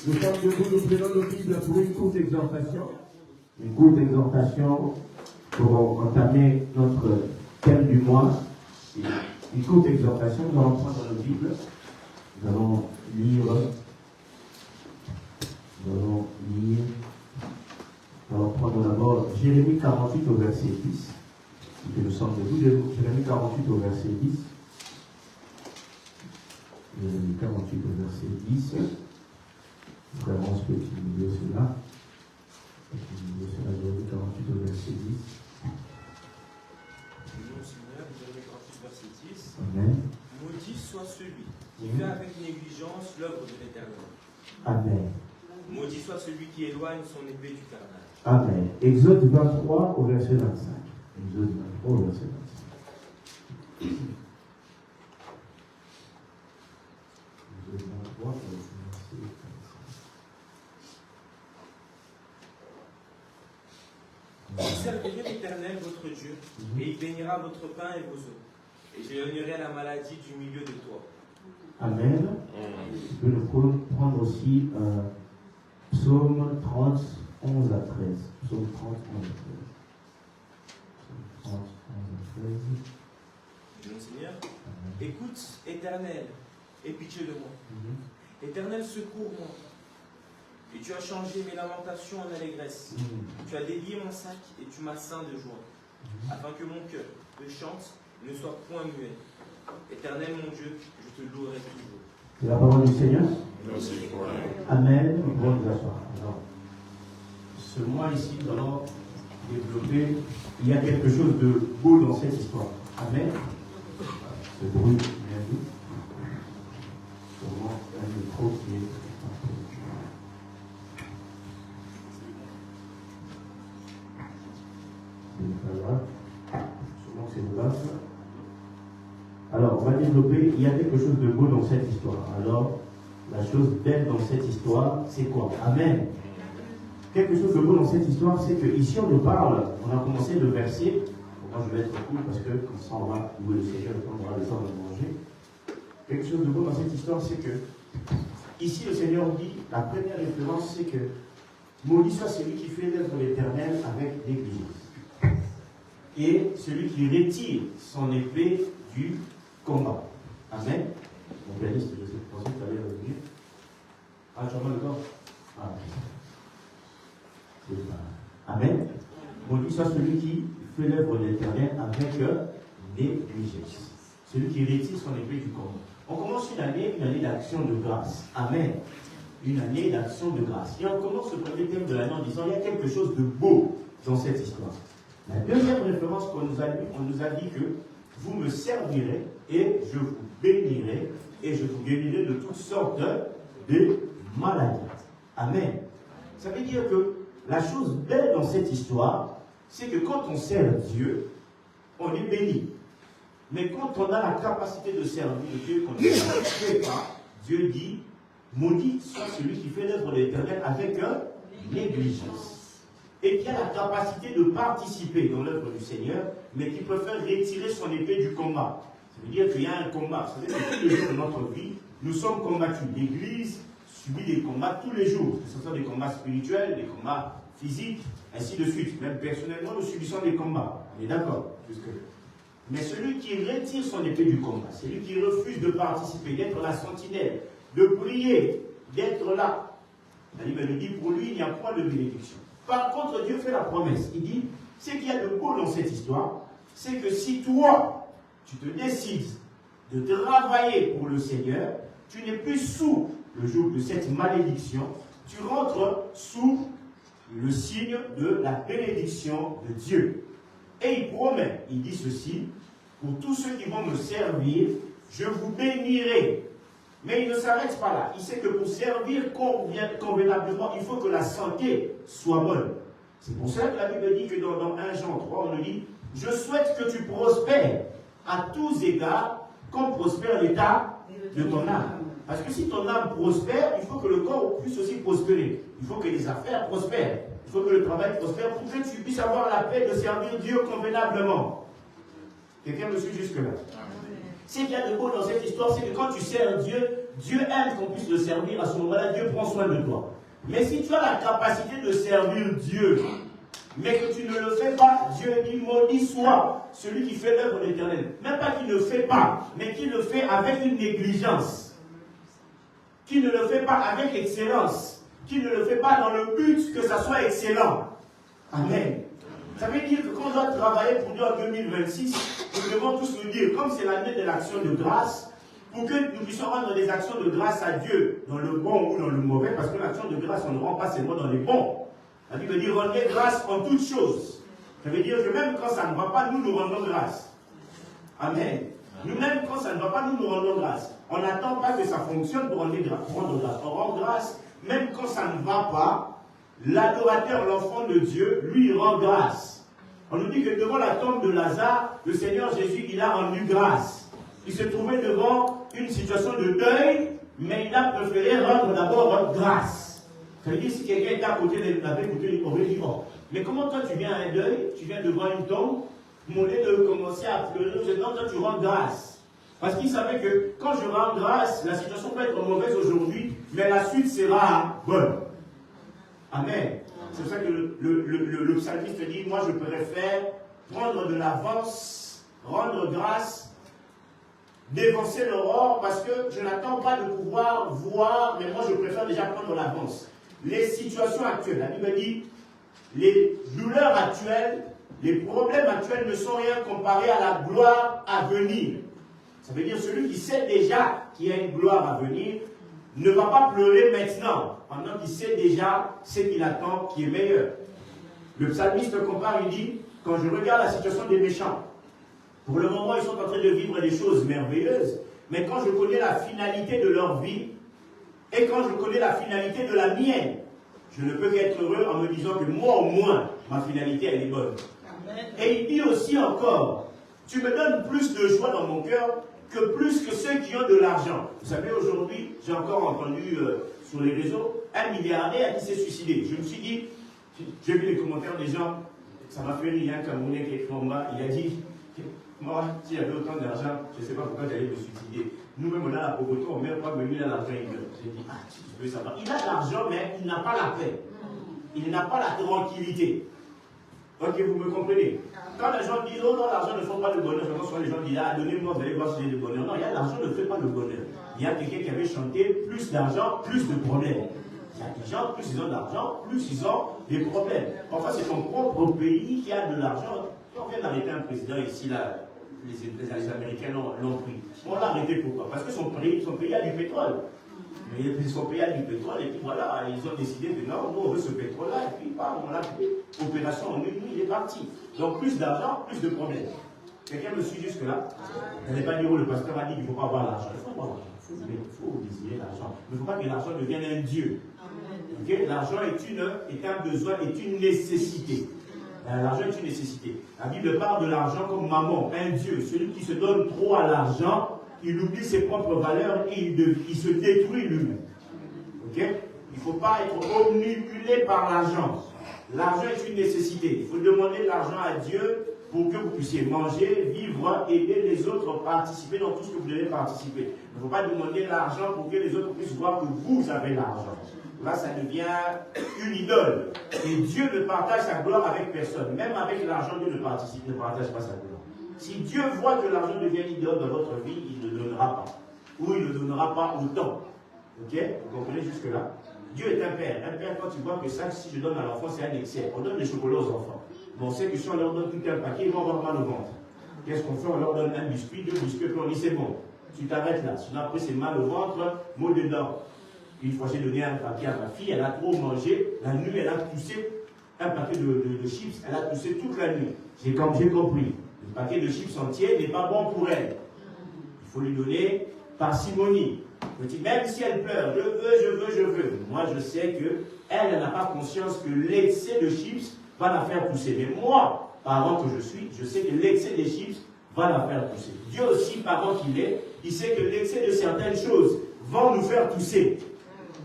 Nous sommes debout, nous prenons nos Bibles pour une courte exhortation. Une courte exhortation pour entamer notre thème du mois. Une courte exhortation, nous allons prendre nos Bibles. Nous allons lire. Nous allons prendre d'abord Jérémie 48 au verset 10. Que nous sommes debout, Jérémie 48 au verset 10. Jérémie 48 au verset 10. Vraiment, ce petit milieu, c'est là. Jérémie 48 au verset 10. Nom Seigneur, Jérémie 48, verset 10. Amen. Maudit soit celui qui fait avec négligence l'œuvre de l'Éternel. Amen. Maudit soit celui qui éloigne son épée du carnage. Amen. Exode 23 au verset 25. Exode 23 au verset 25. Exode 23 au verset 25. Vous servirez l'Éternel votre Dieu, et il bénira votre pain et vos eaux. Et j'éloignerai la maladie du milieu de toi. Amen. Tu peux le prendre aussi Psaume 30, 11 à 13. Psaume 30, 11 à 13. Psaume 30, 11 à 13. Mon Seigneur, écoute, Éternel, aie pitié de moi. Éternel, secours-moi. Et tu as changé mes lamentations en allégresse. Tu as délié mon sac et tu m'as ceint de joie, afin que mon cœur te chante et ne soit point muet. Éternel mon Dieu, je te louerai toujours. C'est la parole du Seigneur. Merci. Amen. Nous pouvons nous asseoir. Alors, ce mois ici, nous allons développer. Il y a quelque chose de beau dans cette histoire. Amen. Ce bruit vient d'où? Sûrement un micro qui est. Sûrement c'est le bas. Alors, on va développer. Il y a quelque chose de beau dans cette histoire. Alors, la chose belle dans cette histoire, c'est quoi? Amen. Quelque chose de beau dans cette histoire, c'est que ici on nous parle, on a commencé le verset. Moi je vais être cool parce que comme ça on va louer le Seigneur, on aura le temps de manger. Quelque chose de beau dans cette histoire, c'est que ici le Seigneur dit, la première référence, c'est que maudit soit celui qui fait l'œuvre de l'Éternel avec négligence. Et celui qui retire son épée du combat. Amen. Mon pianiste, je pensais que tu allais revenir. Ah, tu as mal le corps? Ah, amen. Maudit soit celui qui fait l'œuvre de l'Éternel avec négligence. Celui qui retire son épée du combat. On commence une année d'action de grâce. Amen. Une année d'action de grâce. Et on commence le premier thème de l'année en disant il y a quelque chose de beau dans cette histoire. La deuxième référence qu'on nous a dit, on nous a dit que vous me servirez et je vous bénirai et je vous guérirai de toutes sortes de maladies. Amen. Ça veut dire que la chose belle dans cette histoire, c'est que quand on sert Dieu, on est béni. Mais quand on a la capacité de servir Dieu, qu'on ne fait pas, Dieu dit, maudit soit celui qui fait l'œuvre de l'Éternel avec négligence. Et qui a la capacité de participer dans l'œuvre du Seigneur, mais qui préfère retirer son épée du combat. Ça veut dire qu'il y a un combat. Ça veut dire que tous les jours de notre vie, nous sommes combattus. L'Église subit des combats tous les jours. Que ce soit des combats spirituels, des combats physiques, ainsi de suite. Même personnellement, nous subissons des combats. On est d'accord jusque-là. Mais celui qui retire son épée du combat, celui qui refuse de participer, d'être la sentinelle, de prier, d'être là, la Bible nous dit, pour lui, il n'y a point de bénédiction. Par contre, Dieu fait la promesse. Il dit, ce qu'il y a de beau dans cette histoire, c'est que si toi, tu te décides de travailler pour le Seigneur, tu n'es plus sous le joug de cette malédiction, tu rentres sous le signe de la bénédiction de Dieu. Et il promet, il dit ceci, pour tous ceux qui vont me servir, je vous bénirai. Mais il ne s'arrête pas là. Il sait que pour servir convenablement, il faut que la santé soit bonne. C'est pour ça que la Bible dit que dans 1 Jean 3, on nous dit, je souhaite que tu prospères à tous égards, comme prospère l'état de ton âme. Parce que si ton âme prospère, il faut que le corps puisse aussi prospérer. Il faut que les affaires prospèrent. Il faut que le travail prospère pour que tu puisses avoir la paix de servir Dieu convenablement. Quelqu'un me suit jusque-là? Ce qu'il y a de beau dans cette histoire, c'est que quand tu sers Dieu, Dieu aime qu'on puisse le servir, à ce moment-là, Dieu prend soin de toi. Mais si tu as la capacité de servir Dieu, mais que tu ne le fais pas, Dieu dit maudit soit celui qui fait l'œuvre de l'Éternel. Même pas qu'il ne fait pas, mais qu'il le fait avec une négligence. Qui ne le fait pas avec excellence. Qui ne le fait pas dans le but que ça soit excellent. Amen. Ça veut dire que quand on doit travailler pour Dieu en 2026, nous devons tous nous dire, comme c'est l'année de l'action de grâce, pour que nous puissions rendre des actions de grâce à Dieu, dans le bon ou dans le mauvais, parce que l'action de grâce, on ne rend pas seulement dans les bons. La Bible dit, rendez grâce en toutes choses. Ça veut dire que même quand ça ne va pas, nous rendons grâce. Amen. Nous-mêmes, quand ça ne va pas, nous rendons grâce. On n'attend pas que ça fonctionne pour rendre grâce. On rend grâce, même quand ça ne va pas. L'adorateur, l'enfant de Dieu, lui, rend grâce. On nous dit que devant la tombe de Lazare, le Seigneur Jésus, il a rendu grâce. Il se trouvait devant une situation de deuil, mais il a préféré rendre d'abord grâce. Ça veut dire si quelqu'un est à côté de la paix, il aurait dit, oh, mais comment toi tu viens à un deuil, tu viens devant une tombe, au lieu de commencer à pleurer, non, toi tu rends grâce. Parce qu'il savait que quand je rends grâce, la situation peut être mauvaise aujourd'hui, mais la suite sera bonne. Amen. C'est pour ça que le psalmiste dit, moi je préfère prendre de l'avance, rendre grâce, dévancer l'aurore, parce que je n'attends pas de pouvoir voir, mais moi je préfère déjà prendre l'avance. Les situations actuelles, la Bible dit, les douleurs actuelles, les problèmes actuels ne sont rien comparés à la gloire à venir. Ça veut dire celui qui sait déjà qu'il y a une gloire à venir, ne va pas pleurer maintenant, pendant qu'il sait déjà ce qu'il attend qui est meilleur. Le psalmiste compare, il dit, quand je regarde la situation des méchants, pour le moment ils sont en train de vivre des choses merveilleuses, mais quand je connais la finalité de leur vie, et quand je connais la finalité de la mienne, je ne peux qu'être heureux en me disant que moi au moins, ma finalité elle est bonne. Amen. Et il dit aussi encore, tu me donnes plus de joie dans mon cœur que plus que ceux qui ont de l'argent. Vous savez, aujourd'hui, j'ai encore entendu sur les réseaux, un milliardaire qui s'est suicidé. Je me suis dit, j'ai vu les commentaires des gens, ça m'a fait rire, un Camerounais qui est écrit en bas, il a dit, moi, si j'avais autant d'argent, je ne sais pas pourquoi j'allais me suicider. Nous-mêmes, on a la pauvreté, on ne met pas venu à l'argent, il meurt. J'ai dit, tu veux savoir. Il a l'argent, mais il n'a pas la paix. Il n'a pas la tranquillité. Ok, vous me comprenez? Quand les gens disent, oh non, l'argent ne fait pas le bonheur, souvent les gens disent, ah, donnez-moi, vous allez voir si j'ai le bonheur. Non, l'argent ne fait pas le bonheur. Il y a quelqu'un qui avait chanté, plus d'argent, plus de problèmes. Il y a des gens, plus ils ont d'argent, plus ils ont des problèmes. Parfois, c'est ton propre pays qui a de l'argent. On vient d'arrêter un président ici, là, les Américains l'ont pris. On l'a arrêté pourquoi? Parce que son pays a du pétrole. Mais son pays a du pétrole, et puis voilà, ils ont décidé de non, nous on veut ce pétrole-là, et puis on l'a pris. Opération en une nuit, il est parti. Donc plus d'argent, plus de problèmes. Quelqu'un me suit jusque-là? Je n'ai pas dit où le pasteur a dit qu'il ne faut pas avoir l'argent. Il faut avoir l'argent. Il faut désirer l'argent. Mais il ne faut pas que l'argent devienne un Dieu. Okay? L'argent est un besoin, est une nécessité. L'argent est une nécessité. La Bible parle de l'argent comme maman, un Dieu. Celui qui se donne trop à l'argent, il oublie ses propres valeurs et il se détruit lui-même. Okay? Il ne faut pas être omnibulé par l'argent. L'argent est une nécessité. Il faut demander de l'argent à Dieu pour que vous puissiez manger, vivre, aider les autres, participer dans tout ce que vous devez participer. Il ne faut pas demander l'argent pour que les autres puissent voir que vous avez l'argent. Là, ça devient une idole. Et Dieu ne partage sa gloire avec personne. Même avec l'argent, Dieu ne partage pas sa gloire. Si Dieu voit que l'argent devient une idole dans votre vie, il ne donnera pas. Ou il ne donnera pas autant. Ok? Vous comprenez jusque-là? Dieu est un père. Un père, quand tu vois que ça, si je donne à l'enfant, c'est un excès. On donne des chocolats aux enfants. Mais on sait que si on leur donne tout un paquet, ils vont avoir mal au ventre. Qu'est-ce qu'on fait? On leur donne un biscuit, 2 biscuits, puis on dit c'est bon. Tu t'arrêtes là. Sinon après c'est mal au ventre, mot dedans. Une fois j'ai donné un paquet à ma fille, elle a trop mangé. La nuit, elle a toussé un paquet de chips. Elle a toussé toute la nuit. J'ai compris. Le paquet de chips entier n'est pas bon pour elle. Il faut lui donner parcimonie. Même si elle pleure, je veux. Moi, je sais qu'elle n'a pas conscience que l'excès de chips va la faire pousser. Mais moi, parent que je suis, je sais que l'excès des chips va la faire pousser. Dieu aussi, parent qu'il est, il sait que l'excès de certaines choses vont nous faire pousser.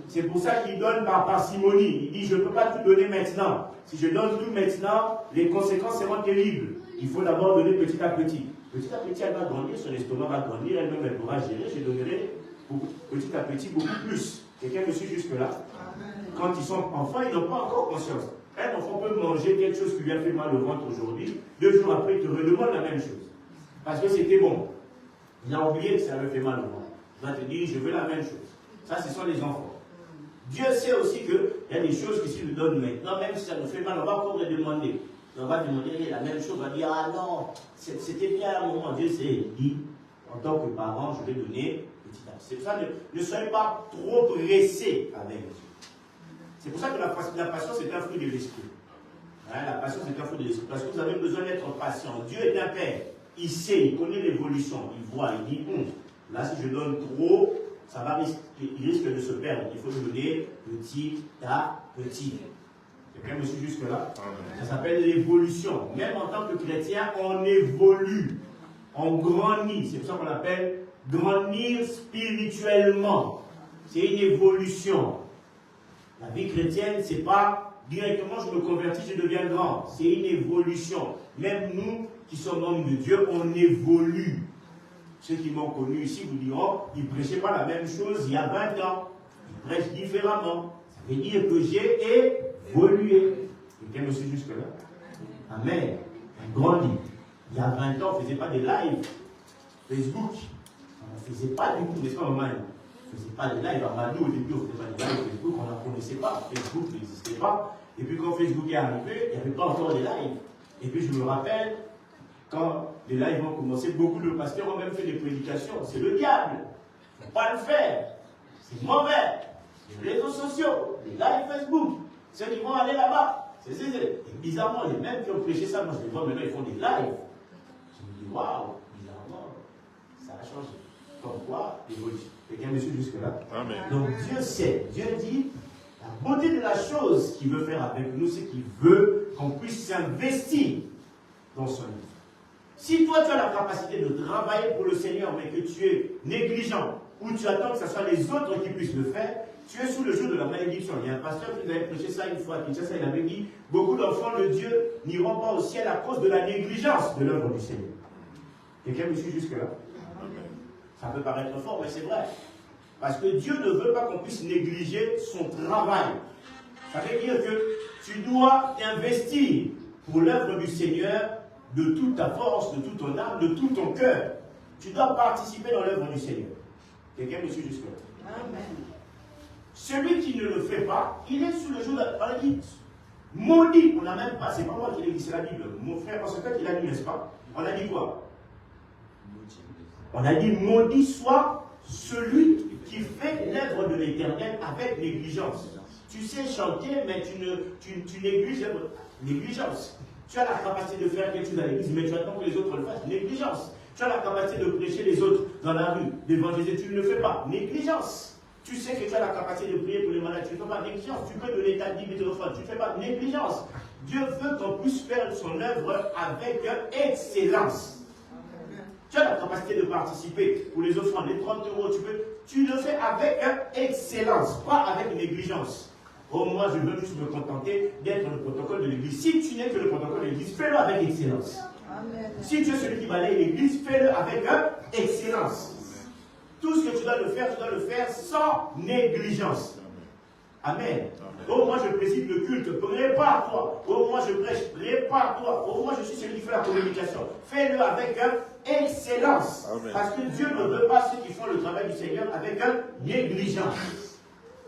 C'est pour ça qu'il donne par parcimonie. Il dit, je ne peux pas tout donner maintenant. Si je donne tout maintenant, les conséquences seront terribles. Il faut d'abord donner petit à petit. Petit à petit, elle va grandir, son estomac va grandir, elle-même elle pourra gérer. Je donnerai petit à petit, beaucoup plus. Quelqu'un me suit jusque-là? Quand ils sont enfants, ils n'ont pas encore conscience. Un enfant peut manger quelque chose qui lui a fait mal au ventre aujourd'hui, 2 jours après, il te redemande la même chose. Parce que c'était bon. Il a oublié que ça lui fait mal au ventre. Il va te dire, je veux la même chose. Ça, ce sont les enfants. Dieu sait aussi qu'il y a des choses que s'il nous donne maintenant, même si ça nous fait mal, on va encore le demander. On va demander la même chose, on va dire, ah non, c'était bien à un moment. Dieu sait, il dit, en tant que parent, je vais donner petit à petit. C'est pour ça que ne soyez pas trop pressés avec Dieu. C'est pour ça que la patience est un fruit de l'esprit. Hein, la patience est un fruit de l'esprit. Parce que vous avez besoin d'être patient. Dieu est un père. Il sait, il connaît l'évolution. Il voit, il dit, là si je donne trop, ça va il risque de se perdre. Il faut donner petit à petit. Quelqu'un me suit jusque-là? Ça s'appelle l'évolution. Même en tant que chrétien, on évolue. On grandit. C'est pour ça qu'on appelle grandir spirituellement. C'est une évolution. La vie chrétienne, c'est pas directement je me convertis, je deviens grand. C'est une évolution. Même nous qui sommes hommes de Dieu, on évolue. Ceux qui m'ont connu ici vous diront, ils ne prêchaient pas la même chose il y a 20 ans. Ils prêchent différemment. Ça veut dire que j'ai évolué. Quelqu'un me suit jusque-là? Amen. On grandit. Il y a 20 ans, on ne faisait pas des lives. Facebook. On ne faisait pas du tout, n'est-ce pas, maman? On ne faisait pas de live à Madou, au début on ne faisait pas de live Facebook, on ne connaissait pas, Facebook n'existait pas. Et puis quand Facebook est arrivé, il n'y avait pas encore de live. Et puis je me rappelle, quand les lives ont commencé, beaucoup de pasteurs ont même fait des prédications. C'est le diable, il ne faut pas le faire, c'est mauvais. Les réseaux sociaux, les lives Facebook, ceux qui vont aller là-bas, c'est. Et bizarrement, les mêmes qui ont prêché ça, moi je les vois maintenant, ils font des lives. Je me dis, waouh, bizarrement, ça a changé. Comme quoi, l'évolution. Quelqu'un me suit jusque-là? Amen. Donc Dieu sait, Dieu dit, la beauté de la chose qu'il veut faire avec nous, c'est qu'il veut qu'on puisse s'investir dans son œuvre. Si toi tu as la capacité de travailler pour le Seigneur, mais que tu es négligent, ou tu attends que ce soit les autres qui puissent le faire, tu es sous le joug de la malédiction. Il y a un pasteur qui nous avait prêché ça une fois à Kinshasa, il avait dit, beaucoup d'enfants de Dieu n'iront pas au ciel à cause de la négligence de l'œuvre du Seigneur. Quelqu'un me suit jusque-là? Ça peut paraître fort, mais c'est vrai. Parce que Dieu ne veut pas qu'on puisse négliger son travail. Ça veut dire que tu dois t'investir pour l'œuvre du Seigneur de toute ta force, de toute ton âme, de tout ton cœur. Tu dois participer dans l'œuvre du Seigneur. Quelqu'un me suit jusque-là? Amen. Celui qui ne le fait pas, il est sous le joug de la maladie. Maudit, on n'a même pas, c'est pas moi qui l'ai dit, c'est la Bible. Mon frère, parce que qu'il a dit, n'est-ce pas? On a dit quoi? On a dit, maudit soit celui qui fait l'œuvre de l'Éternel avec négligence. Tu sais chanter, mais tu négliges l'œuvre. Négligence. Tu as la capacité de faire quelque chose à l'église, mais tu attends que les autres le fassent. Négligence. Tu as la capacité de prêcher les autres dans la rue, d'évangéliser, tu ne le fais pas. Négligence. Tu sais que tu as la capacité de prier pour les malades, tu ne fais pas. Négligence. Tu peux donner ta dîme et ton offrande, tu ne fais pas. Négligence. Dieu veut qu'on puisse faire son œuvre avec excellence. Tu as la capacité de participer pour les offrandes, les 30 €, tu le fais avec excellence, pas avec négligence. Oh, moi, je veux juste me contenter d'être le protocole de l'église. Si tu n'es que le protocole de l'église, fais-le avec excellence. Amen. Si tu es celui qui balaye l'église, fais-le avec excellence. Tout ce que tu dois le faire sans négligence. Amen. Oh, moi, je préside le culte, prépare-toi. Oh, moi, je prêche, prépare-toi. Oh, moi, je suis celui qui fait la communication. Fais-le avec excellence. Amen. Parce que Dieu ne veut pas ceux qui font le travail du Seigneur avec négligence.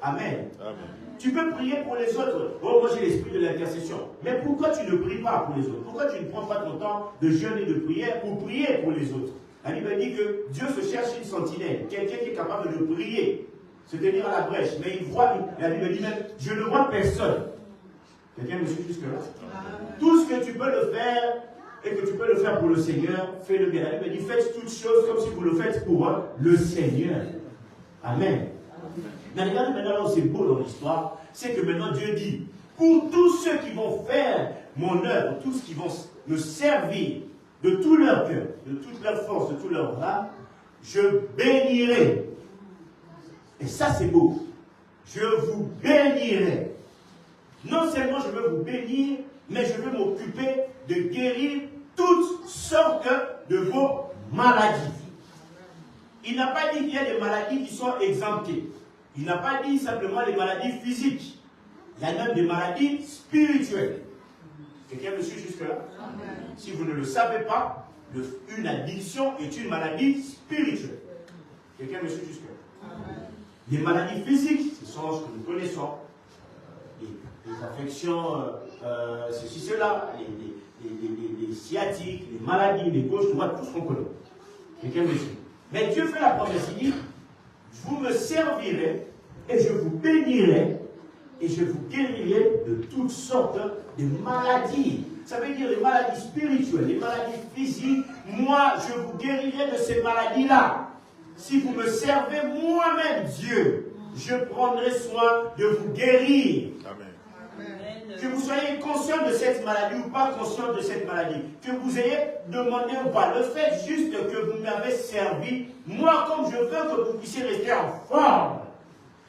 Amen. Amen. Tu peux prier pour les autres. Oh, moi j'ai l'esprit de l'intercession. Mais pourquoi tu ne pries pas pour les autres? Pourquoi tu ne prends pas ton temps de jeûne et de prière pour prier pour les autres? La Bible dit que Dieu se cherche une sentinelle, quelqu'un qui est capable de prier, se tenir à la brèche. Mais il voit, la Bible dit même, je ne vois personne. Quelqu'un me suit jusque-là? Tout ce que tu peux le faire et que tu peux le faire pour le Seigneur, fais-le bien. La Bible dit, faites toutes choses comme si vous le faites pour le Seigneur. Amen. Mais regardez maintenant là où c'est beau dans l'histoire, c'est que maintenant Dieu dit, pour tous ceux qui vont faire mon œuvre, tous ceux qui vont me servir de tout leur cœur, de toute leur force, de tout leur âme, je bénirai. Et ça c'est beau. Je vous bénirai. Non seulement je veux vous bénir, mais je veux m'occuper de guérir toutes sortes de vos maladies. Il n'a pas dit qu'il y a des maladies qui sont exemptées. Il n'a pas dit simplement les maladies physiques. Il y a même des maladies spirituelles. Quelqu'un me suit jusque-là? Si vous ne le savez pas, une addiction est une maladie spirituelle. Quelqu'un me suit jusque-là? Les maladies physiques, ce sont ce que nous connaissons. Les affections, ceci, cela, les sciatiques, les maladies, les gauches, droites, tout ce qu'on connaît. Quelqu'un me suit. Mais Dieu fait la promesse, il dit, vous me servirez et je vous bénirai et je vous guérirai de toutes sortes de maladies. Ça veut dire les maladies spirituelles, les maladies physiques. Moi, je vous guérirai de ces maladies-là. Si vous me servez moi-même, Dieu, je prendrai soin de vous guérir. Amen. Que vous soyez conscient de cette maladie ou pas conscient de cette maladie, que vous ayez demandé ou pas, le fait juste que vous m'avez servi, moi comme je veux que vous puissiez rester en forme,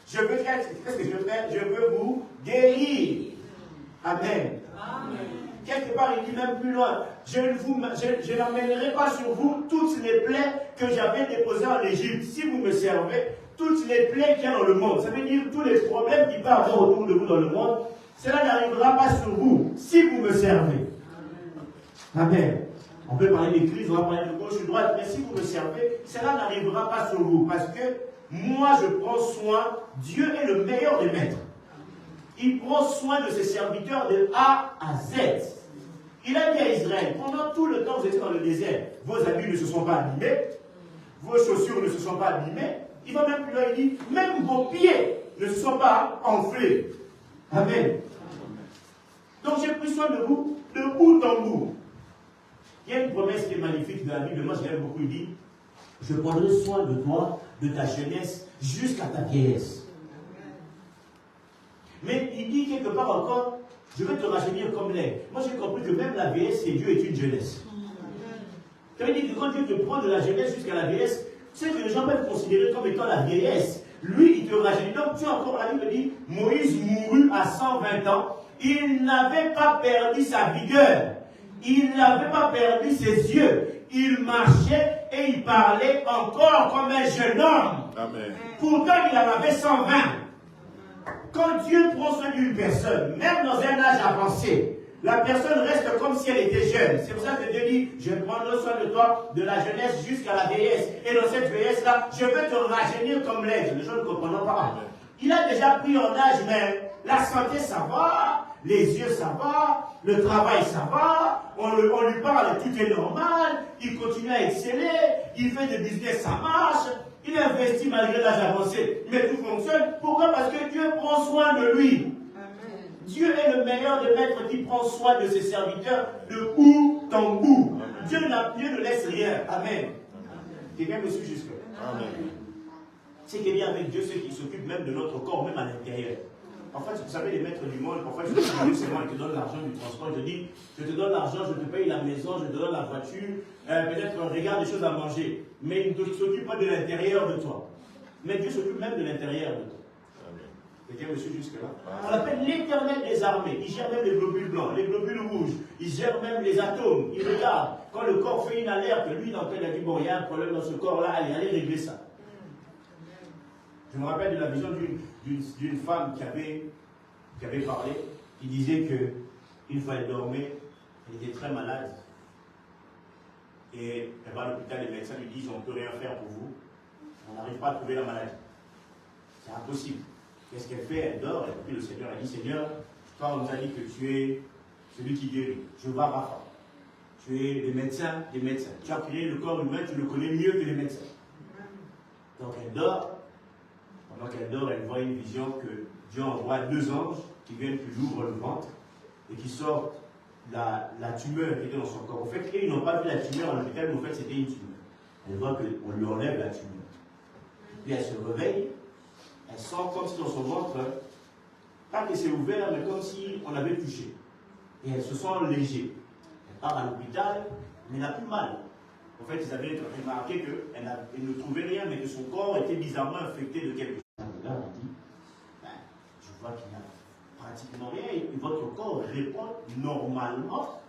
je veux faire, qu'est-ce que je veux faire? Je veux vous guérir. Amen. Amen. Quelque part, il dit même plus loin, je n'emmènerai pas sur vous toutes les plaies que j'avais déposées en Égypte. Si vous me servez, toutes les plaies qu'il y a dans le monde, ça veut dire tous les problèmes qui peuvent avoir autour de vous dans le monde, cela n'arrivera pas sur vous, si vous me servez. Amen. On peut parler des crises, on va parler de gauche ou de droite, mais si vous me servez, cela n'arrivera pas sur vous, parce que moi je prends soin, Dieu est le meilleur des maîtres. Il prend soin de ses serviteurs de A à Z. Il a dit à Israël, pendant tout le temps que vous étiez dans le désert, vos habits ne se sont pas abîmés, vos chaussures ne se sont pas abîmées. Il va même plus loin, il dit, même vos pieds ne se sont pas enflés. Amen. Donc j'ai pris soin de vous, de bout en bout. Il y a une promesse qui est magnifique de la Bible, moi je l'aime beaucoup, il dit, je prendrai soin de toi, de ta jeunesse, jusqu'à ta vieillesse. Mais il dit quelque part encore, je vais te rajeunir comme l'aigle. Moi j'ai compris que même la vieillesse, c'est Dieu est une jeunesse. Ça veut dire que quand Dieu te prend de la jeunesse jusqu'à la vieillesse, c'est que les gens peuvent considérer comme étant la vieillesse. Lui, il te rajeunit. Donc tu as encore, la Bible dit, Moïse mourut à 120 ans. Il n'avait pas perdu sa vigueur. Il n'avait pas perdu ses yeux. Il marchait et il parlait encore comme un jeune homme. Amen. Pourtant, il en avait 120. Quand Dieu prend soin d'une personne, même dans un âge avancé, la personne reste comme si elle était jeune. C'est pour ça que Dieu dit, je prendrai soin de toi de la jeunesse jusqu'à la vieillesse. Et dans cette vieillesse-là, je vais te rajeunir comme l'aigle. Les gens ne comprennent pas. Il a déjà pris en âge, mais la santé, ça va. Les yeux, ça va. Le travail, ça va. On lui parle, tout est normal. Il continue à exceller. Il fait des business, ça marche. Il investit malgré l'âge avancé. Mais tout fonctionne. Pourquoi? Parce que Dieu prend soin de lui. Amen. Dieu est le meilleur des maîtres qui prend soin de ses serviteurs de bout en bout. Dieu ne laisse rien. Amen. Quelqu'un me suit jusque là? Amen. C'est qu'il y a avec Dieu ceux qui s'occupent même de notre corps, même à l'intérieur. En fait, vous savez, les maîtres du monde, parfois, je te moi, je te donne l'argent du transport, je dis, je te donne l'argent, je te paye la maison, je te donne la voiture, peut-être on regarde des choses à manger, mais il ne s'occupe pas de l'intérieur de toi. Mais Dieu s'occupe même de l'intérieur de toi. Quelqu'un me suit jusque-là? On l'appelle l'Éternel des armées. Il gère même les globules blancs, les globules rouges, il gère même les atomes, il regarde. Quand le corps fait une alerte, lui, dans lequel il a dit, bon, il y a un problème dans ce corps-là, allez régler ça. Je me rappelle de la vision d'une femme qui avait parlé, qui disait qu'une fois elle dormait, elle était très malade. Et elle va à l'hôpital, les médecins lui disent on ne peut rien faire pour vous, on n'arrive pas à trouver la maladie. C'est impossible. Qu'est-ce qu'elle fait? Elle dort, elle prie le Seigneur, elle dit Seigneur, toi on nous a dit que tu es celui qui guérit. Je vais Rapha. Tu es des médecins. Tu as créé le corps humain, tu le connais mieux que les médecins. Donc elle dort. Pendant qu'elle dort, elle voit une vision que Dieu envoie 2 anges qui viennent, qui lui ouvrent le ventre et qui sortent la tumeur qui était dans son corps. En fait, ils n'ont pas vu la tumeur à l'hôpital, mais en fait, c'était une tumeur. Elle voit qu'on lui enlève la tumeur. Puis elle se réveille, elle sent comme si dans son ventre, pas que c'est ouvert, mais comme si on avait touché. Et elle se sent léger. Elle part à l'hôpital, mais elle n'a plus mal. En fait, ils avaient remarqué qu'elle ne trouvait rien, mais que son corps était bizarrement infecté de quelque chose. Là, on dit, je vois qu'il n'y a pratiquement rien, et votre corps répond normalement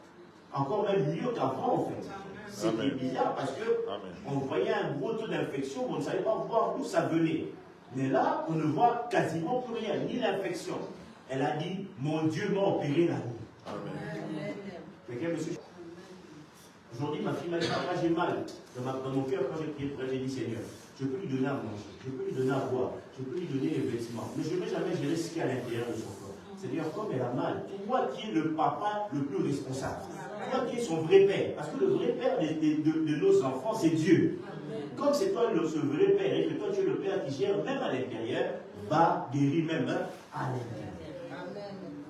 encore même mieux qu'avant en fait. C'était bizarre parce qu'on voyait un gros taux d'infection, mais on ne savait pas voir d'où ça venait. Mais là, on ne voit quasiment plus rien, ni l'infection. Elle a dit, mon Dieu m'a opéré la nuit. Amen. Quelqu'un me suit? Aujourd'hui, ma fille m'a dit, papa, j'ai mal dans mon cœur quand j'ai prié pour elle. J'ai dit, Seigneur, je peux lui donner à manger, je peux lui donner à boire, je peux lui donner les vêtements, mais je ne vais jamais gérer ce qu'il y a à l'intérieur de son corps. C'est-à-dire, comme elle a mal, toi qui es le papa le plus responsable, toi qui es son vrai père, parce que le vrai père de nos enfants, c'est Dieu. Comme c'est toi ce vrai père, et que toi tu es le père qui gère même à l'intérieur, va guérir même à l'intérieur.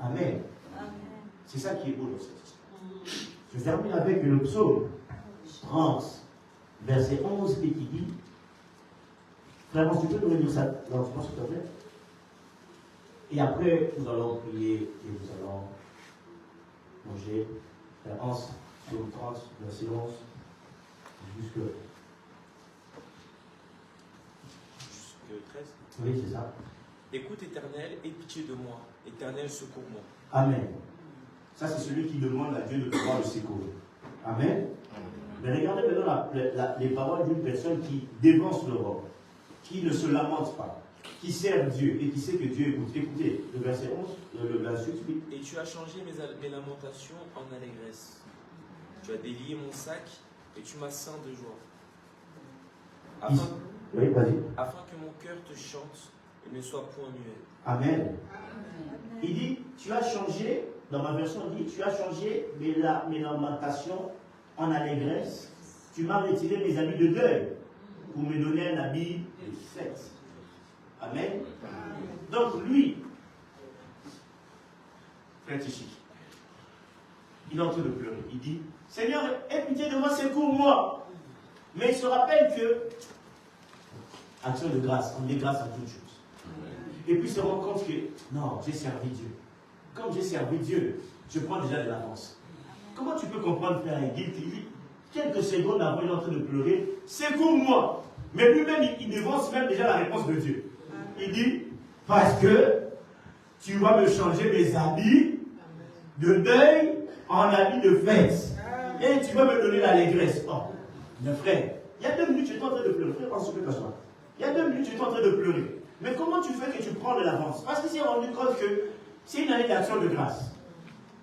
Amen. C'est ça qui est beau dans cette histoire. Je termine avec le psaume 30, verset 11, et qui dit, frère, tu peux nous lire ça lentement, s'il te plaît? Et après, nous allons prier et nous allons manger. Frère Hans, psaume 30, verset 11, jusque 13. Oui, c'est ça. Écoute, Éternel, aie pitié de moi. Éternel, secours-moi. Amen. Ça, c'est celui qui demande à Dieu de pouvoir le secourir. Amen. Mais regardez maintenant les paroles d'une personne qui dévance l'Europe, qui ne se lamente pas, qui sert Dieu et qui sait que Dieu écoute. Écoutez, le verset 11, le verset 8. Et tu as changé mes lamentations en allégresse. Tu as délié mon sac et tu m'as ceint de joie. Afin que mon cœur te chante et ne soit point muet. Amen. Il dit, tu as changé, dans ma version, il dit, tu as changé mes lamentations en allégresse. Tu m'as retiré mes habits de deuil pour me donner un habit de fête. Amen. Donc lui, frère Tichik, il est en train de pleurer. Il dit, Seigneur, aie pitié de moi, secours-moi. Mais il se rappelle que, action de grâce, on est grâce à toutes choses. Et puis il se rend compte que, non, j'ai servi Dieu. Comme j'ai servi Dieu, je prends déjà de l'avance. Comment tu peux comprendre, frère Aiguille, qui dit, quelques secondes avant, il est en train de pleurer, secours-moi. Mais lui-même, il dévance même déjà la réponse de Dieu. Il dit, parce que tu vas me changer mes habits de deuil en habits de fête. Et tu vas me donner l'allégresse. Oh, mon frère, il y a 2 minutes, tu es en train de pleurer. Frère, pense que ça. Il y a 2 minutes, tu es en train de pleurer. Mais comment tu fais que tu prends de l'avance? Parce qu'il s'est rendu compte que c'est une année d'action de grâce.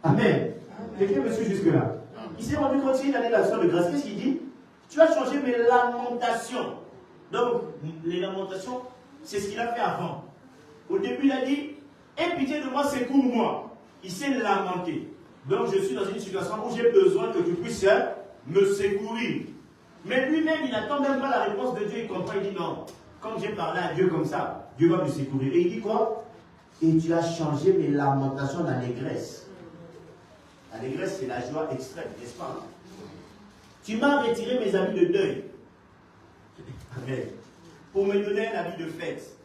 Amen. Quelqu'un me suit jusque-là. Il s'est rendu compte que c'est une année d'action de grâce. Qu'est-ce qu'il dit? Tu as changé mes lamentations. Donc, les lamentations, c'est ce qu'il a fait avant. Au début, il a dit, aie pitié de moi, secours-moi. Il s'est lamenté. Donc, je suis dans une situation où j'ai besoin que tu puisses me secourir. Mais lui-même, il n'attend même pas la réponse de Dieu. Il comprend, il dit non. Comme j'ai parlé à Dieu comme ça, Dieu va me secourir. Et il dit quoi? Et tu as changé mes lamentations en allégresse. L'allégresse, c'est la joie extrême, n'est-ce pas? Tu m'as retiré mes habits de deuil. Amen. Pour me donner un habit de fête.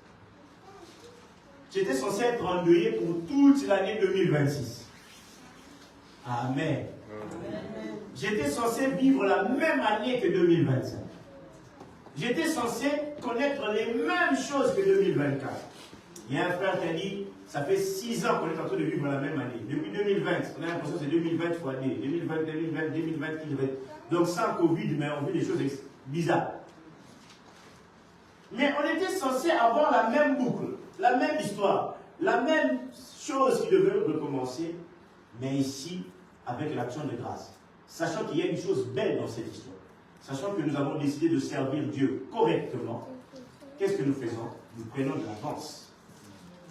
J'étais censé être endeuillé pour toute l'année 2026. Amen. J'étais censé vivre la même année que 2025. J'étais censé connaître les mêmes choses que 2024. Il y a un frère qui a dit, ça fait 6 ans qu'on est en train de vivre la même année. Depuis 2020, on a l'impression que c'est 2020 fois année. 2020, 2020, 2020, 2020. Donc sans Covid, mais on vit des choses bizarres. Mais on était censé avoir la même boucle, la même histoire, la même chose qui devait recommencer, mais ici, avec l'action de grâce. Sachant qu'il y a une chose belle dans cette histoire. Sachant que nous avons décidé de servir Dieu correctement, qu'est-ce que nous faisons? Nous prenons de l'avance.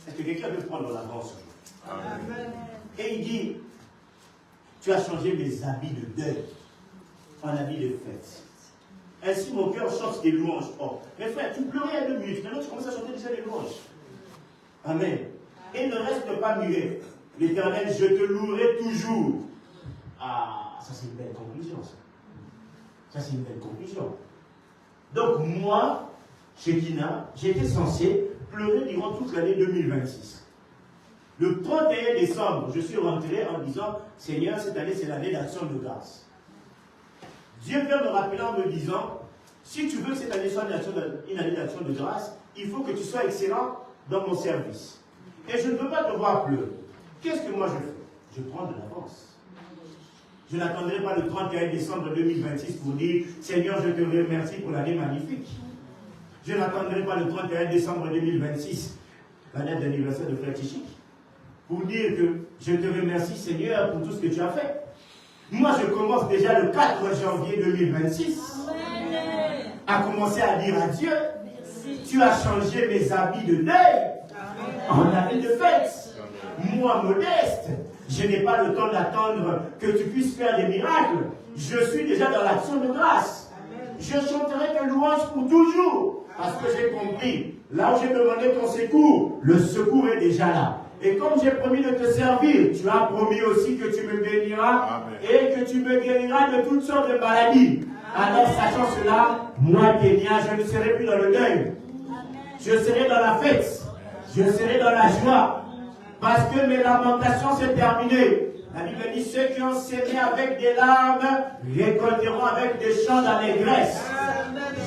Est-ce que quelqu'un veut prendre de l'avance aujourd'hui? Et il dit, tu as changé mes habits de deuil en habits de fête. Ainsi mon cœur chante des louanges. Oh, mes frères, tu pleurais à 2 minutes, maintenant tu commences à chanter déjà des louanges. Amen. Et ne reste pas muet. L'Éternel, je te louerai toujours. Ah, ça c'est une belle conclusion, ça. Ça c'est une belle conclusion. Donc moi, chez Kina, j'étais censé pleurer durant toute l'année 2026. Le 31 décembre, je suis rentré en disant, Seigneur, cette année c'est l'année d'action de grâce. Dieu vient me rappeler en me disant, si tu veux que cette année soit une année d'action de grâce, il faut que tu sois excellent dans mon service. Et je ne peux pas te voir pleurer. Qu'est-ce que moi je fais? Je prends de l'avance. Je n'attendrai pas le 31 décembre 2026 pour dire « Seigneur, je te remercie pour l'année magnifique ». Je n'attendrai pas le 31 décembre 2026, l'année d'anniversaire de Frère Tichik, pour dire que je te remercie Seigneur pour tout ce que tu as fait. Moi, je commence déjà le 4 janvier 2026 à commencer à dire à Dieu, tu as changé mes habits de deuil en habits de fête. Moi, modeste, je n'ai pas le temps d'attendre que tu puisses faire des miracles. Je suis déjà dans l'action de grâce. Je chanterai tes louanges pour toujours. Parce que j'ai compris, là où j'ai demandé ton secours, le secours est déjà là. Et comme j'ai promis de te servir, tu as promis aussi que tu me béniras et que tu me guériras de toutes sortes de maladies. Alors, sachant cela, moi, Kenya, je ne serai plus dans le deuil. Je serai dans la fête. Je serai dans la joie. Parce que mes lamentations sont terminées. La Bible dit, ceux qui ont sémé avec des larmes récolteront avec des chants d'allégresse.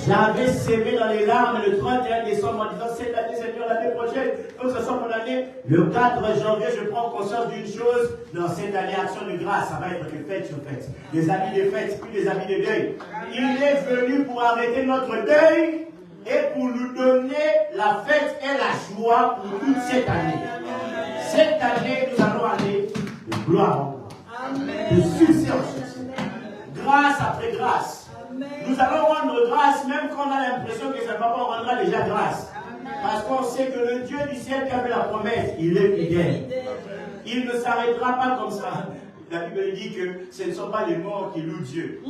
J'avais sémé dans les larmes le 31 décembre en disant, cette année, Seigneur, l'année prochaine, comme ce soit mon année, le 4 janvier, je prends conscience d'une chose, dans cette année, action de grâce, ça va être de fête sur fête. Des habits de fête, plus des habits de deuil. Il est venu pour arrêter notre deuil et pour nous donner la fête et la joie pour toute cette année. Cette année, nous allons aller de gloire en gloire, de succès en succès, grâce après grâce. Nous allons rendre grâce même quand on a l'impression que ça ne va pas, on rendra déjà grâce. Parce qu'on sait que le Dieu du ciel qui a fait la promesse, il est fidèle. Il ne s'arrêtera pas comme ça. La Bible dit que ce ne sont pas les morts qui louent Dieu.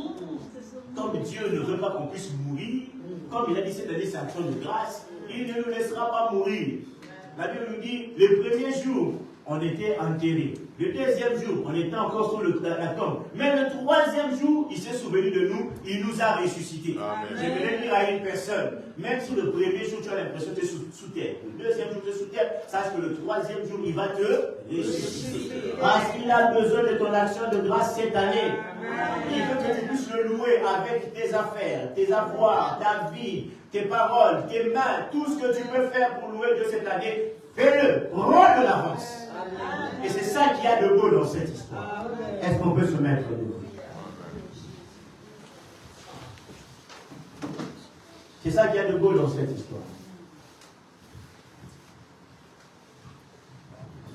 Comme Dieu ne veut pas qu'on puisse mourir, comme il a dit cette année, c'est action de grâce, il ne nous laissera pas mourir. La Bible nous dit, le premier jour, on était enterrés. Le deuxième jour, on était encore sur la tombe. Mais le troisième jour, il s'est souvenu de nous, il nous a ressuscités. Je voulais dire à une personne, même si le premier jour, tu as l'impression que tu es sous terre, le deuxième jour, tu es sous terre, sache que le troisième jour, il va te ressusciter. Parce qu'il a besoin de ton action de grâce cette année. Il veut que tu puisses le louer avec tes affaires, tes avoirs, ta vie, tes paroles, tes mains, tout ce que tu peux faire pour louer Dieu cette année. Fais-le, rends de l'avance. Et c'est ça qu'il y a de beau dans cette histoire. Est-ce qu'on peut se mettre debout? C'est ça qu'il y a de beau dans cette histoire.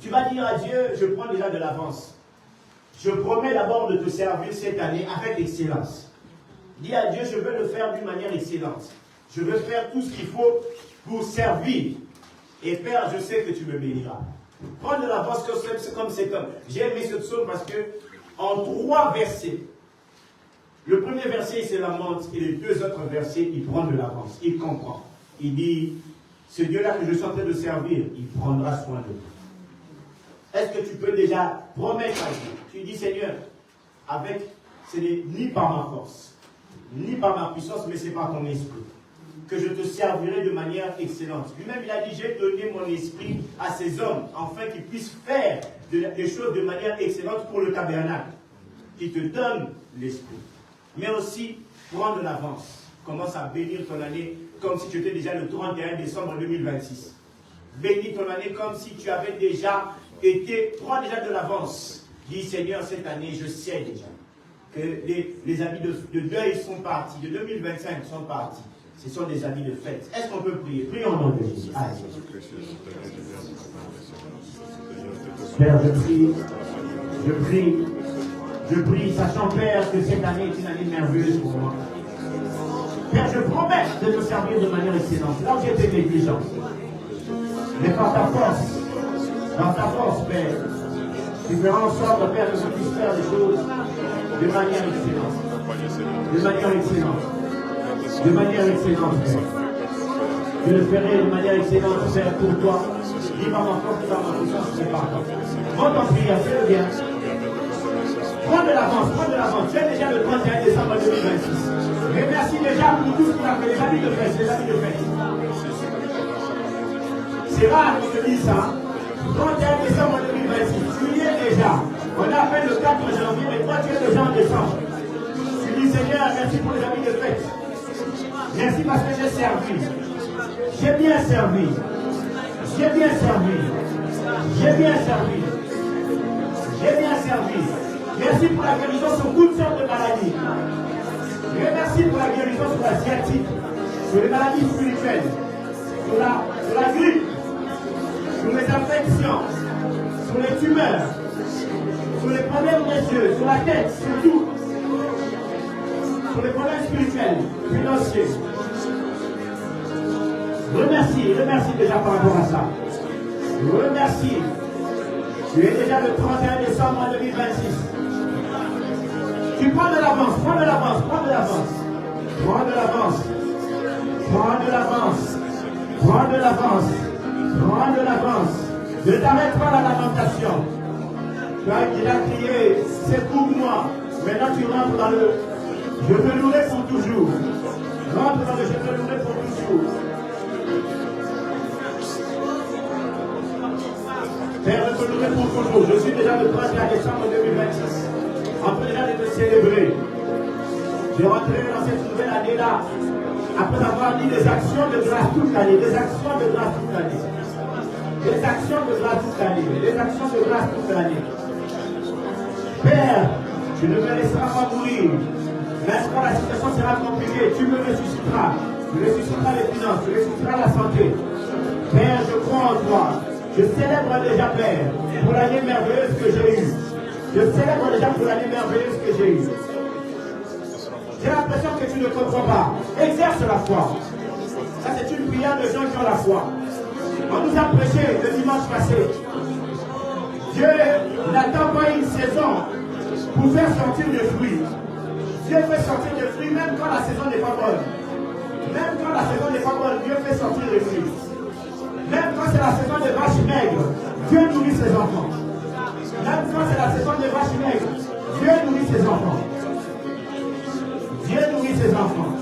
Tu vas dire à Dieu, je prends déjà de l'avance. Je promets d'abord de te servir cette année avec excellence. Dis à Dieu, je veux le faire d'une manière excellente. Je veux faire tout ce qu'il faut pour servir. Et Père, je sais que tu me béniras. Prends de l'avance comme cet homme. J'ai aimé ce psaume parce que en 3 versets, le premier verset il se lamente et les 2 autres versets il prend de l'avance, il comprend. Il dit, ce Dieu-là que je suis en train de servir, il prendra soin de toi. Est-ce que tu peux déjà promettre à Dieu? Tu dis Seigneur, ce n'est ni par ma force, ni par ma puissance, mais c'est par ton esprit que je te servirai de manière excellente. Lui-même, il a dit, j'ai donné mon esprit à ces hommes, afin qu'ils puissent faire des choses de manière excellente pour le tabernacle. Il te donne l'esprit. Mais aussi, prends de l'avance. Commence à bénir ton année comme si tu étais déjà le 31 décembre 2026. Bénis ton année comme si tu avais déjà été, prends déjà de l'avance. Dis, Seigneur, cette année, je sais déjà que les habits de deuil sont partis, de 2025 sont partis. Ce sont des habits de fête. Est-ce qu'on peut prier? Prions au nom de Jésus. Allez. Père, je prie, sachant, Père, que cette année est une année merveilleuse pour moi. Père, je promets de te servir de manière excellente. Là où j'étais négligent. Mais par ta force, Père, tu feras en sorte, Père, que je puisse faire des choses de manière excellente. De manière excellente. De manière excellente, Père. Je le ferai de manière excellente, Père, pour toi. Ni par ma force, ni par ma puissance, mais par toi. Monte en prière, fais-le bien. Prends de l'avance. Tu es déjà le 31 décembre 2026. Remercie déjà pour tout ce qu'il a fait, les habits de fête, C'est rare qu'on te dise ça. 31 décembre 2026, tu y es déjà. On a fait le 4 janvier, mais toi tu es déjà en décembre. Tu dis Seigneur, merci pour les habits de fête. Merci parce que j'ai servi. J'ai bien servi. J'ai bien servi. J'ai bien servi. J'ai bien servi. Merci pour la guérison sur toutes sortes de maladies. Merci pour la guérison sur la sciatique, sur les maladies spirituelles, sur la grippe, sur les infections, sur les tumeurs, sur les problèmes des yeux, sur la tête, sur tout. Sur les problèmes spirituels, financiers. Remercie déjà par rapport à ça. Remercie. Tu es déjà le 31 décembre 2026. Tu prends de l'avance, prends de l'avance, prends de l'avance. Prends de l'avance. Prends de l'avance. Prends de l'avance. Prends de l'avance. Ne t'arrête pas à la lamentation. Tu as déjà crié, c'est pour moi. Maintenant tu rentres dans le je te louerai pour toujours. Rentre dans le je te louerai pour toujours. Père, je te louerai pour toujours. Je suis déjà le 31 décembre 2026. En train déjà de te célébrer. Je rentrerai dans cette nouvelle année-là. Après avoir dit des actions de grâce toute l'année. Des actions de grâce toute l'année. Des actions de grâce toute l'année. Des actions de grâce toute l'année. Père, tu ne me laisseras pas mourir. Même quand la situation sera compliquée, tu me ressusciteras. Tu ressusciteras les finances, tu ressusciteras la santé. Père, je crois en toi. Je célèbre déjà, Père, pour l'année merveilleuse que j'ai eue. Je célèbre déjà pour l'année merveilleuse que j'ai eue. J'ai l'impression que tu ne comprends pas. Exerce la foi. Ça, c'est une prière de gens qui ont la foi. On nous a prêché le dimanche passé. Dieu n'attend pas une saison pour faire sortir des fruits. Dieu fait sortir des fruits même quand la saison n'est pas bonne. Même quand la saison n'est pas bonne, Dieu fait sortir des fruits. Même quand c'est la saison des vaches maigres, Dieu nourrit ses enfants. Même quand c'est la saison des vaches maigres, Dieu nourrit ses enfants. Dieu nourrit ses enfants.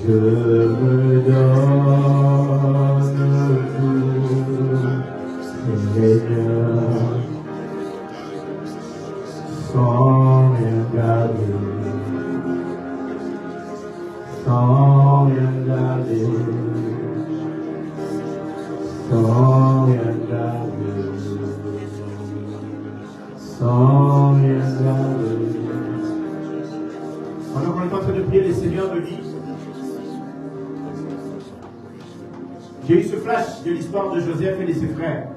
Je me donne tout, Seigneur, sans rien garder, sans rien garder, sans rien garder, sans rien garder. Pendant qu'on est en train de prier, le Seigneur me dit, j'ai eu ce flash de l'histoire de Joseph et de ses frères.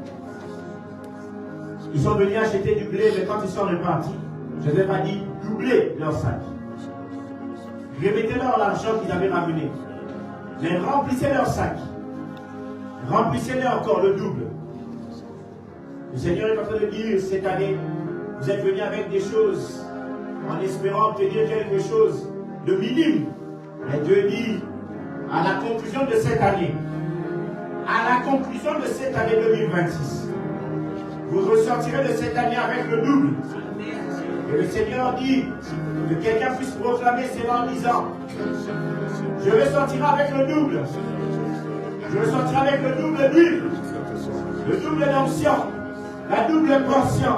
Ils sont venus acheter du blé, mais quand ils sont repartis, Joseph a dit, doublez leur sac. Remettez-leur l'argent qu'ils avaient ramené. Mais remplissez leur sac. Remplissez-les encore le double. Le Seigneur est en train de dire, cette année, vous êtes venus avec des choses, en espérant obtenir quelque chose de minime. Mais Dieu dit, à la conclusion de cette année, de 2026, vous ressortirez de cette année avec le double. Et le Seigneur dit que quelqu'un puisse proclamer cela en disant, je ressortirai avec le double. Je ressortirai avec le double d'huile, le double d'onction, la double portion.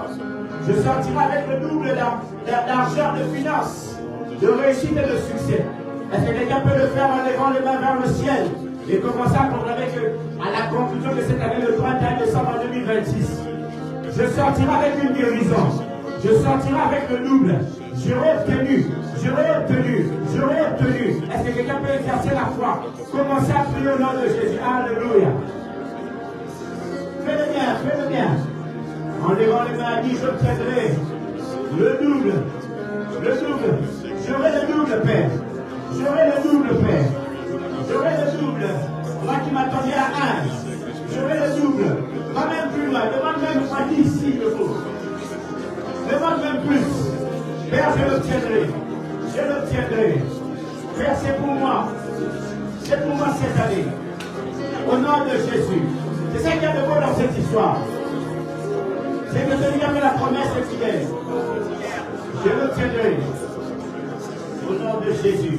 Je sortirai avec le double d'argent, de finances, de réussite et de succès. Est-ce que quelqu'un peut le faire en levant les mains vers le ciel et commencer à proclamer qu'à la conclusion de cette année, le 31 décembre 2026, je sortirai avec une guérison. Je sortirai avec le double. J'aurai obtenu. Est-ce que quelqu'un peut exercer la foi? Commencez à prier au nom de Jésus. Alléluia. Fais-le bien. En levant les mains, dit, j'obtiendrai le double. J'aurai le double, Père. J'aurai le double. Moi qui m'attendais à 1, j'aurai le double. Pas même plus loin. Demande même pas 10 s'il le faut. Demande même plus. Père, je l'obtiendrai. Père, c'est pour moi. C'est pour moi cette année. Au nom de Jésus. C'est ça qu'il y a de beau dans cette histoire. C'est que celui qui a fait la promesse est fidèle. Je l'obtiendrai. Au nom de Jésus.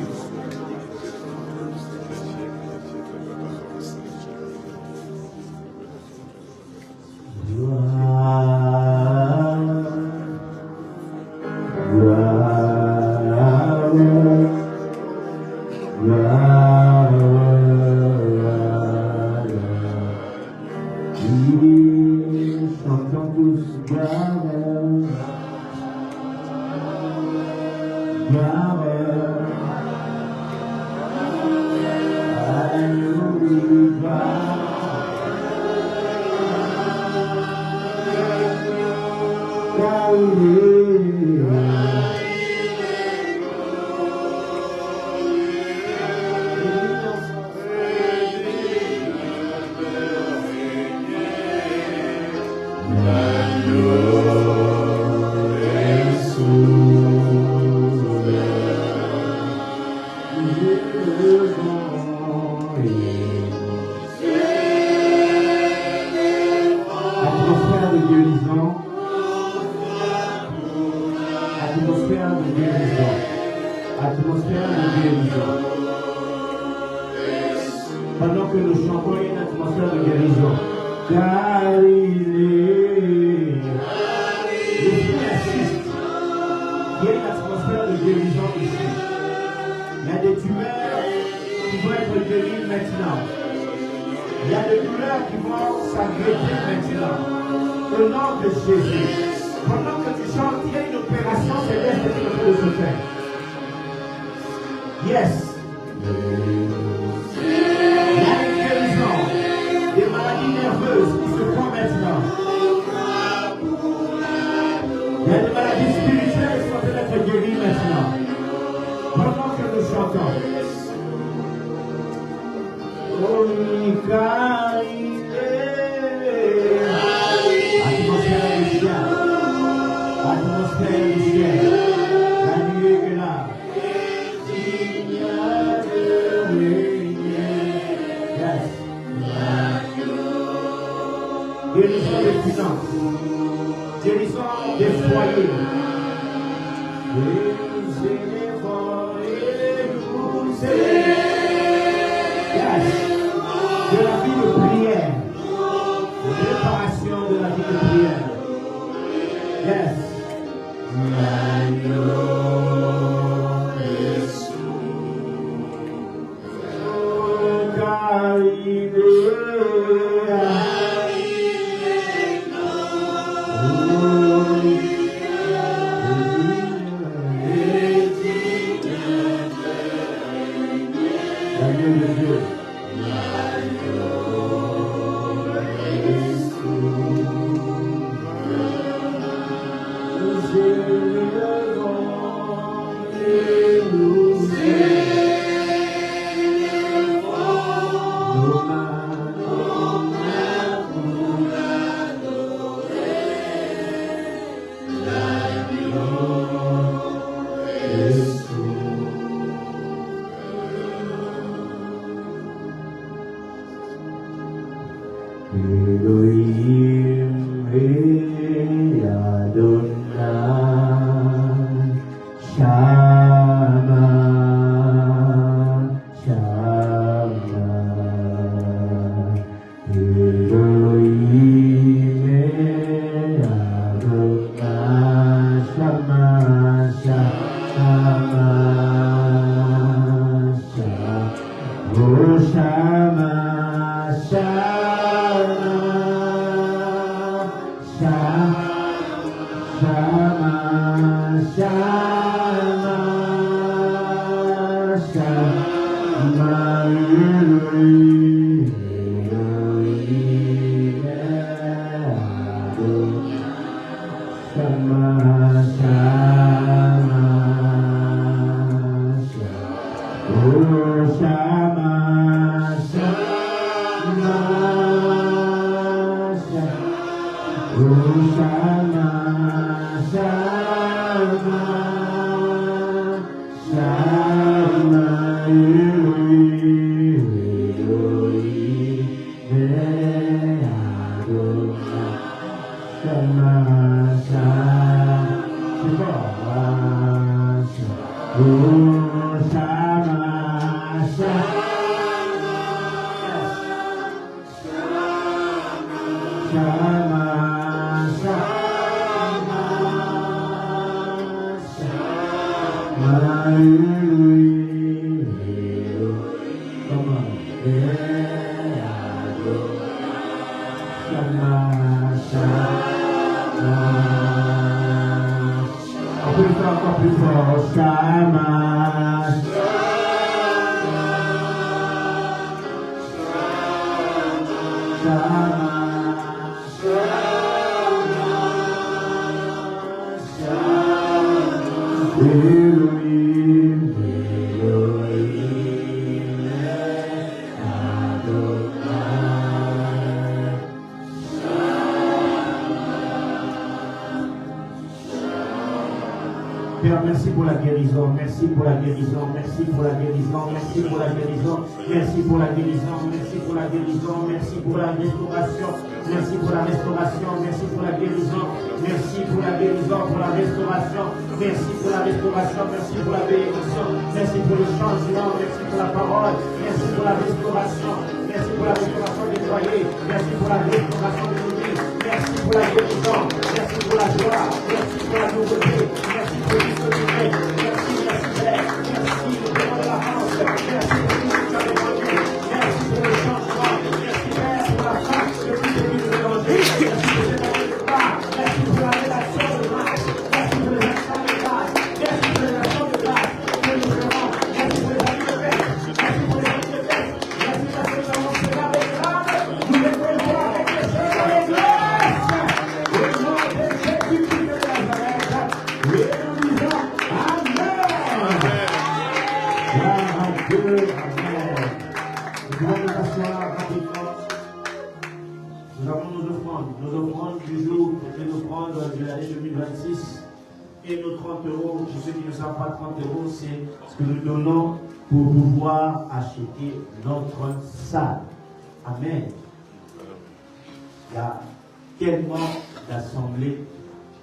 Gloire. On plus fort, encore plus fort. Shama. Elohim, Elohim, Adonai. Père, merci pour la guérison, merci pour la guérison, merci pour la guérison, merci pour la guérison, merci pour la guérison, merci pour la guérison, merci pour la restauration, merci pour la restauration, merci pour la guérison, merci pour la guérison, pour la restauration, merci pour la restauration, merci pour la bénédiction, merci pour le changement, merci pour la parole, merci pour la restauration, merci pour la restauration des foyers, merci pour la restauration des vies, merci pour la guérison, merci pour la joie, merci pour la nouveauté, merci pour l'histoire, merci, Père, merci pour la France, merci pour tout ce que tu as répondu, merci pour le changement, merci Père pour la France, depuis le début de l'évangile, merci pour cette année de part, merci pour la relation de grâce, merci pour les instants de grâce, merci pour les actions de grâce que nous ferons, merci pour les amis de fête, merci pour les amis de fête, merci parce que nous avons fait avec l'âme, nous les pouvons avec les jeux de l'Église, au nom de Jésus-Christ de Nazareth, et nous disons Amen. Gloire à Dieu, Amen. Nous allons nous asseoir rapidement. Nous avons nos offrandes du jour, les offrandes de l'année 2026 et nos 30 euros. Pour ceux qui ne savent pas, 30 euros, c'est ce que nous donnons pour pouvoir acheter notre salle. Amen. Il y a tellement d'assemblées